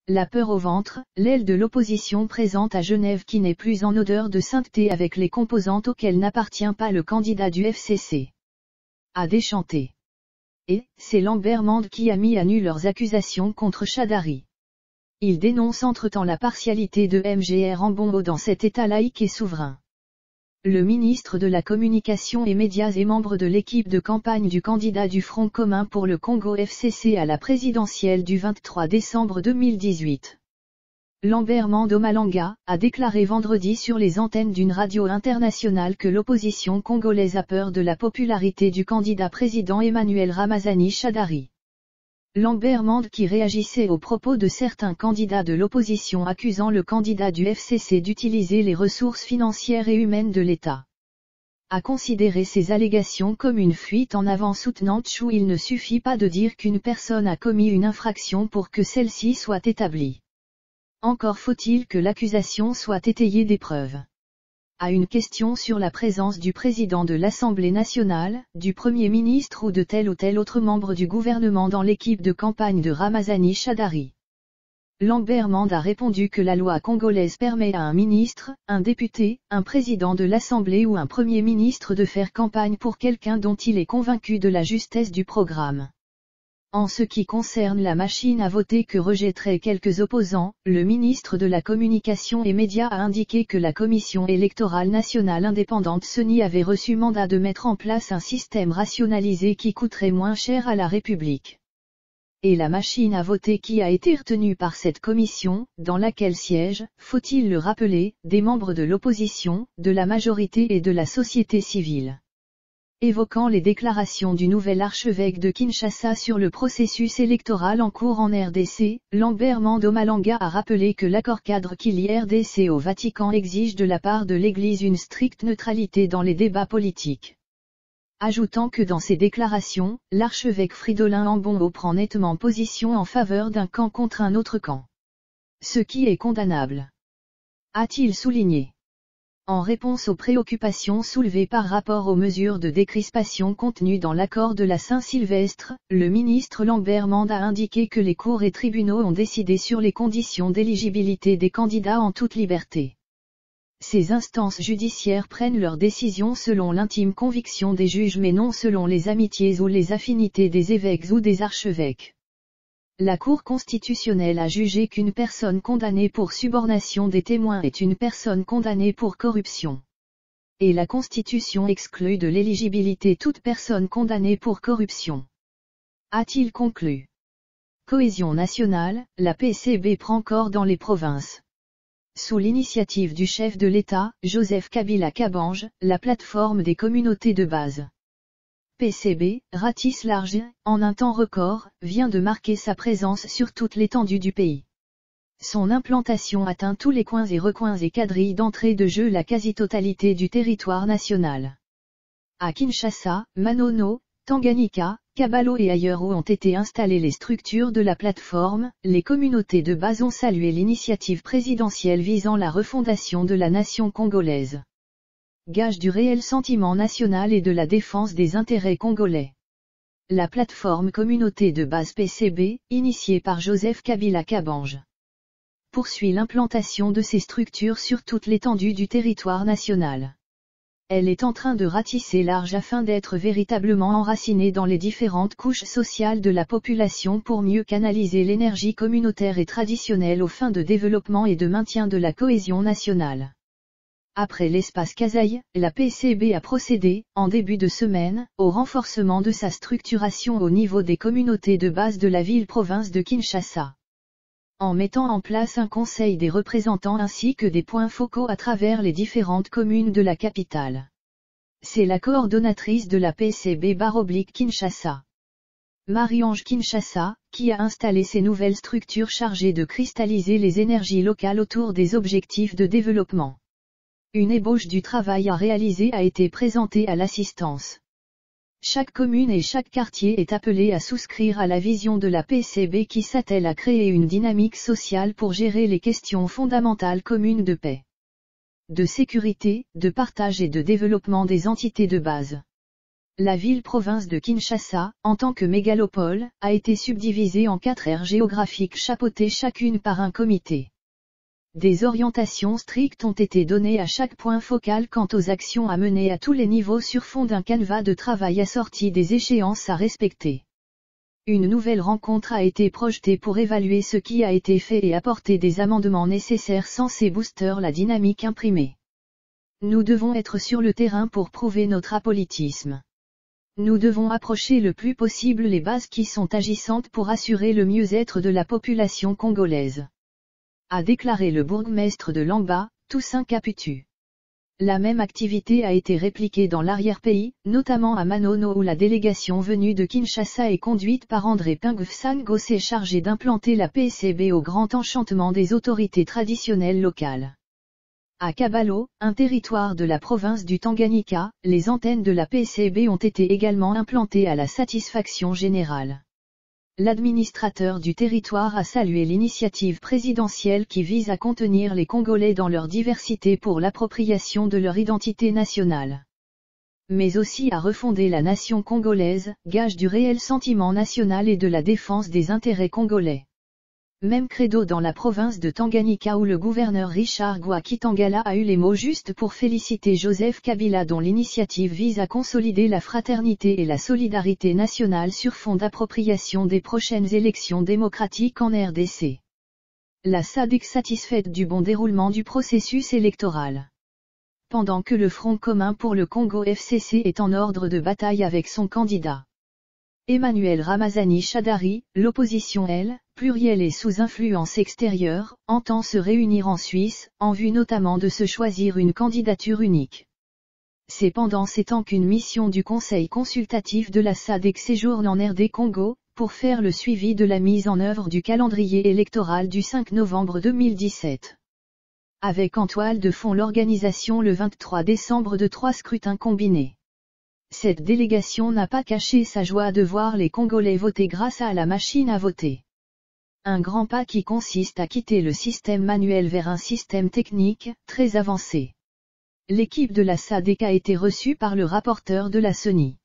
la peur au ventre, l'aile de l'opposition présente à Genève qui n'est plus en odeur de sainteté avec les composantes auxquelles n'appartient pas le candidat du FCC. A déchanté. Et, c'est Lambert Mende qui a mis à nu leurs accusations contre Chadari. Il dénonce entre-temps la partialité de MGR en bon mot dans cet État laïque et souverain. Le ministre de la Communication et Médias est membre de l'équipe de campagne du candidat du Front commun pour le Congo FCC à la présidentielle du 23 décembre 2018. Lambert Mende Malanga a déclaré vendredi sur les antennes d'une radio internationale que l'opposition congolaise a peur de la popularité du candidat président Emmanuel Ramazani Chadari. Lambert Mende qui réagissait aux propos de certains candidats de l'opposition accusant le candidat du FCC d'utiliser les ressources financières et humaines de l'État. A considéré ces allégations comme une fuite en avant soutenante où il ne suffit pas de dire qu'une personne a commis une infraction pour que celle-ci soit établie. Encore faut-il que l'accusation soit étayée des preuves. À une question sur la présence du président de l'Assemblée nationale, du Premier ministre ou de tel ou tel autre membre du gouvernement dans l'équipe de campagne de Ramazani Chadari, Lambert Mende a répondu que la loi congolaise permet à un ministre, un député, un président de l'Assemblée ou un Premier ministre de faire campagne pour quelqu'un dont il est convaincu de la justesse du programme. En ce qui concerne la machine à voter que rejetteraient quelques opposants, le ministre de la Communication et Médias a indiqué que la Commission électorale nationale indépendante CENI avait reçu mandat de mettre en place un système rationalisé qui coûterait moins cher à la République. Et la machine à voter qui a été retenue par cette commission, dans laquelle siègent, faut-il le rappeler, des membres de l'opposition, de la majorité et de la société civile. Évoquant les déclarations du nouvel archevêque de Kinshasa sur le processus électoral en cours en RDC, Lambert Mende Malanga a rappelé que l'accord-cadre qui lie RDC au Vatican exige de la part de l'Église une stricte neutralité dans les débats politiques. Ajoutant que dans ses déclarations, l'archevêque Fridolin Ambongo prend nettement position en faveur d'un camp contre un autre camp. Ce qui est condamnable. A-t-il souligné. En réponse aux préoccupations soulevées par rapport aux mesures de décrispation contenues dans l'accord de la Saint-Sylvestre, le ministre Lambert Mende a indiqué que les cours et tribunaux ont décidé sur les conditions d'éligibilité des candidats en toute liberté. Ces instances judiciaires prennent leurs décisions selon l'intime conviction des juges mais non selon les amitiés ou les affinités des évêques ou des archevêques. La Cour constitutionnelle a jugé qu'une personne condamnée pour subornation des témoins est une personne condamnée pour corruption. Et la Constitution exclut de l'éligibilité toute personne condamnée pour corruption. A-t-il conclu. Cohésion nationale, la PCB prend corps dans les provinces. Sous l'initiative du chef de l'État, Joseph Kabila Kabange, la plateforme des communautés de base. PCB, ratisse large, en un temps record, vient de marquer sa présence sur toute l'étendue du pays. Son implantation atteint tous les coins et recoins et quadrilles d'entrée de jeu la quasi-totalité du territoire national. À Kinshasa, Manono, Tanganyika, Kabalo et ailleurs où ont été installées les structures de la plateforme, les communautés de base ont salué l'initiative présidentielle visant la refondation de la nation congolaise. Gage du réel sentiment national et de la défense des intérêts congolais. La plateforme communauté de base PCB, initiée par Joseph Kabila Kabange, poursuit l'implantation de ces structures sur toute l'étendue du territoire national. Elle est en train de ratisser large afin d'être véritablement enracinée dans les différentes couches sociales de la population pour mieux canaliser l'énergie communautaire et traditionnelle aux fins de développement et de maintien de la cohésion nationale. Après l'espace Kasaï, la PCB a procédé, en début de semaine, au renforcement de sa structuration au niveau des communautés de base de la ville-province de Kinshasa. En mettant en place un conseil des représentants ainsi que des points focaux à travers les différentes communes de la capitale. C'est la coordonnatrice de la PCB Kinshasa, Marie-Ange Kinshasa, qui a installé ces nouvelles structures chargées de cristalliser les énergies locales autour des objectifs de développement. Une ébauche du travail à réaliser a été présentée à l'assistance. Chaque commune et chaque quartier est appelé à souscrire à la vision de la PCB qui s'attelle à créer une dynamique sociale pour gérer les questions fondamentales communes de paix, de sécurité, de partage et de développement des entités de base. La ville-province de Kinshasa, en tant que mégalopole, a été subdivisée en 4 aires géographiques chapeautées chacune par un comité. Des orientations strictes ont été données à chaque point focal quant aux actions à mener à tous les niveaux sur fond d'un canevas de travail assorti des échéances à respecter. Une nouvelle rencontre a été projetée pour évaluer ce qui a été fait et apporter des amendements nécessaires censés booster la dynamique imprimée. Nous devons être sur le terrain pour prouver notre apolitisme. Nous devons approcher le plus possible les bases qui sont agissantes pour assurer le mieux-être de la population congolaise, a déclaré le bourgmestre de Lamba, Toussaint Caputu. La même activité a été répliquée dans l'arrière-pays, notamment à Manono où la délégation venue de Kinshasa est conduite par André Pingve-Sangosé chargé d'implanter la PCB au grand enchantement des autorités traditionnelles locales. À Kabalo, un territoire de la province du Tanganyika, les antennes de la PCB ont été également implantées à la satisfaction générale. L'administrateur du territoire a salué l'initiative présidentielle qui vise à contenir les Congolais dans leur diversité pour l'appropriation de leur identité nationale, mais aussi à refonder la nation congolaise, gage du réel sentiment national et de la défense des intérêts congolais. Même credo dans la province de Tanganyika où le gouverneur Richard Gwakitangala a eu les mots justes pour féliciter Joseph Kabila dont l'initiative vise à consolider la fraternité et la solidarité nationale sur fond d'appropriation des prochaines élections démocratiques en RDC. La SADC satisfaite du bon déroulement du processus électoral. Pendant que le Front commun pour le Congo FCC est en ordre de bataille avec son candidat Emmanuel Ramazani Shadari, l'opposition plurielle et sous influence extérieure, entend se réunir en Suisse, en vue notamment de se choisir une candidature unique. C'est pendant ces temps qu'une mission du Conseil consultatif de la SADC séjourne en RD Congo, pour faire le suivi de la mise en œuvre du calendrier électoral du 5 novembre 2017. Avec en toile de fond l'organisation le 23 décembre de 3 scrutins combinés. Cette délégation n'a pas caché sa joie de voir les Congolais voter grâce à la machine à voter. Un grand pas qui consiste à quitter le système manuel vers un système technique, très avancé. L'équipe de la SADC a été reçue par le rapporteur de la CENI,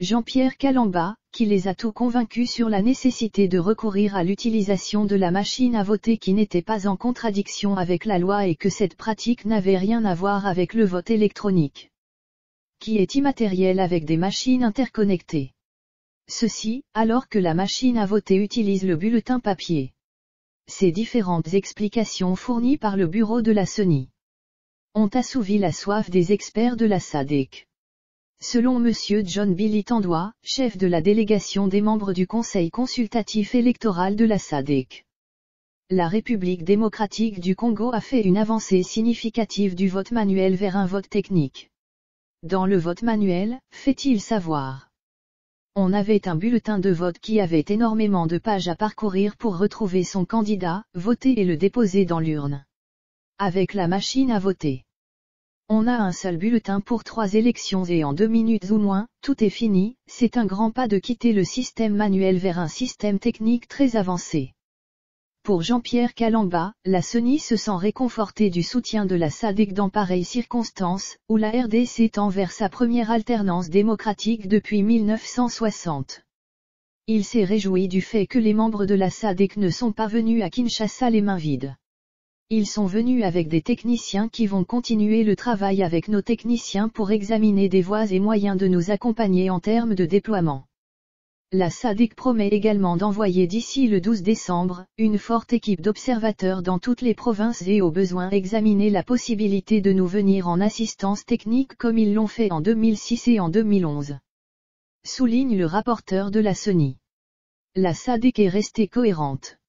Jean-Pierre Kalamba, qui les a tout convaincus sur la nécessité de recourir à l'utilisation de la machine à voter qui n'était pas en contradiction avec la loi et que cette pratique n'avait rien à voir avec le vote électronique, qui est immatériel avec des machines interconnectées. Ceci, alors que la machine à voter utilise le bulletin papier. Ces différentes explications fournies par le bureau de la CENI ont assouvi la soif des experts de la SADC. Selon M. John Billy Tandois, chef de la délégation des membres du Conseil consultatif électoral de la SADC, la République démocratique du Congo a fait une avancée significative du vote manuel vers un vote technique. Dans le vote manuel, fait-il savoir, on avait un bulletin de vote qui avait énormément de pages à parcourir pour retrouver son candidat, voter et le déposer dans l'urne. Avec la machine à voter, on a un seul bulletin pour 3 élections et en 2 minutes ou moins, tout est fini. C'est un grand pas de quitter le système manuel vers un système technique très avancé. Pour Jean-Pierre Kalamba, la CENI se sent réconfortée du soutien de la SADC dans pareilles circonstances, où la RDC tend vers sa première alternance démocratique depuis 1960. Il s'est réjoui du fait que les membres de la SADC ne sont pas venus à Kinshasa les mains vides. Ils sont venus avec des techniciens qui vont continuer le travail avec nos techniciens pour examiner des voies et moyens de nous accompagner en termes de déploiement. La SADC promet également d'envoyer d'ici le 12 décembre, une forte équipe d'observateurs dans toutes les provinces et au besoin examiner la possibilité de nous venir en assistance technique comme ils l'ont fait en 2006 et en 2011. Souligne le rapporteur de la CENI. La SADC est restée cohérente.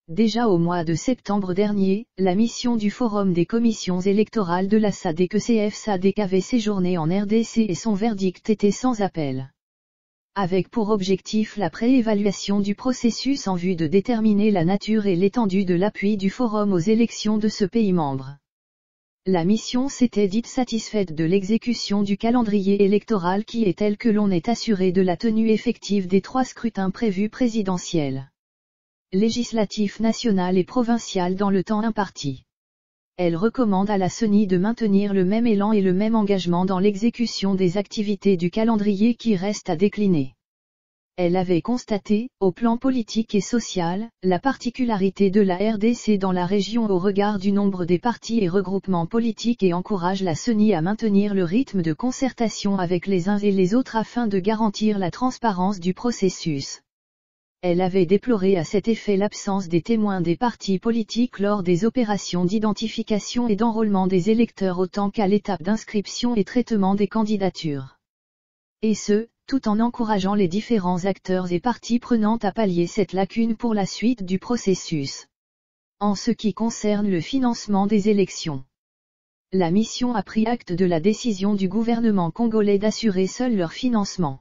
Déjà au mois de septembre dernier, la mission du Forum des commissions électorales de la SADC-CF-SADC avait séjourné en RDC et son verdict était sans appel, avec pour objectif la préévaluation du processus en vue de déterminer la nature et l'étendue de l'appui du Forum aux élections de ce pays membre. La mission s'était dite satisfaite de l'exécution du calendrier électoral qui est tel que l'on est assuré de la tenue effective des 3 scrutins prévus présidentiels, législatif national et provincial dans le temps imparti. Elle recommande à la CENI de maintenir le même élan et le même engagement dans l'exécution des activités du calendrier qui reste à décliner. Elle avait constaté, au plan politique et social, la particularité de la RDC dans la région au regard du nombre des partis et regroupements politiques et encourage la CENI à maintenir le rythme de concertation avec les uns et les autres afin de garantir la transparence du processus. Elle avait déploré à cet effet l'absence des témoins des partis politiques lors des opérations d'identification et d'enrôlement des électeurs autant qu'à l'étape d'inscription et traitement des candidatures. Et ce, tout en encourageant les différents acteurs et parties prenantes à pallier cette lacune pour la suite du processus. En ce qui concerne le financement des élections, la mission a pris acte de la décision du gouvernement congolais d'assurer seul leur financement.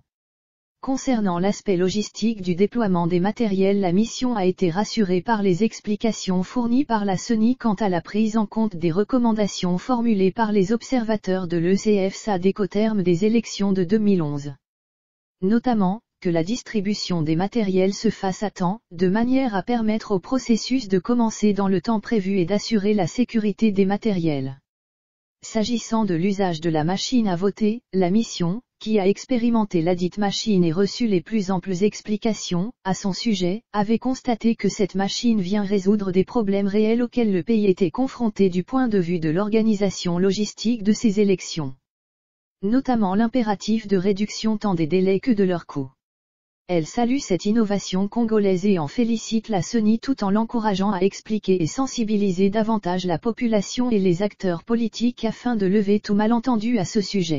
Concernant l'aspect logistique du déploiement des matériels, la mission a été rassurée par les explications fournies par la CENI quant à la prise en compte des recommandations formulées par les observateurs de l'ECF-SADC au terme des élections de 2011. Notamment, que la distribution des matériels se fasse à temps, de manière à permettre au processus de commencer dans le temps prévu et d'assurer la sécurité des matériels. S'agissant de l'usage de la machine à voter, la mission, qui a expérimenté ladite machine et reçu les plus amples explications, à son sujet, avait constaté que cette machine vient résoudre des problèmes réels auxquels le pays était confronté du point de vue de l'organisation logistique de ces élections. Notamment l'impératif de réduction tant des délais que de leurs coûts. Elle salue cette innovation congolaise et en félicite la CENI tout en l'encourageant à expliquer et sensibiliser davantage la population et les acteurs politiques afin de lever tout malentendu à ce sujet.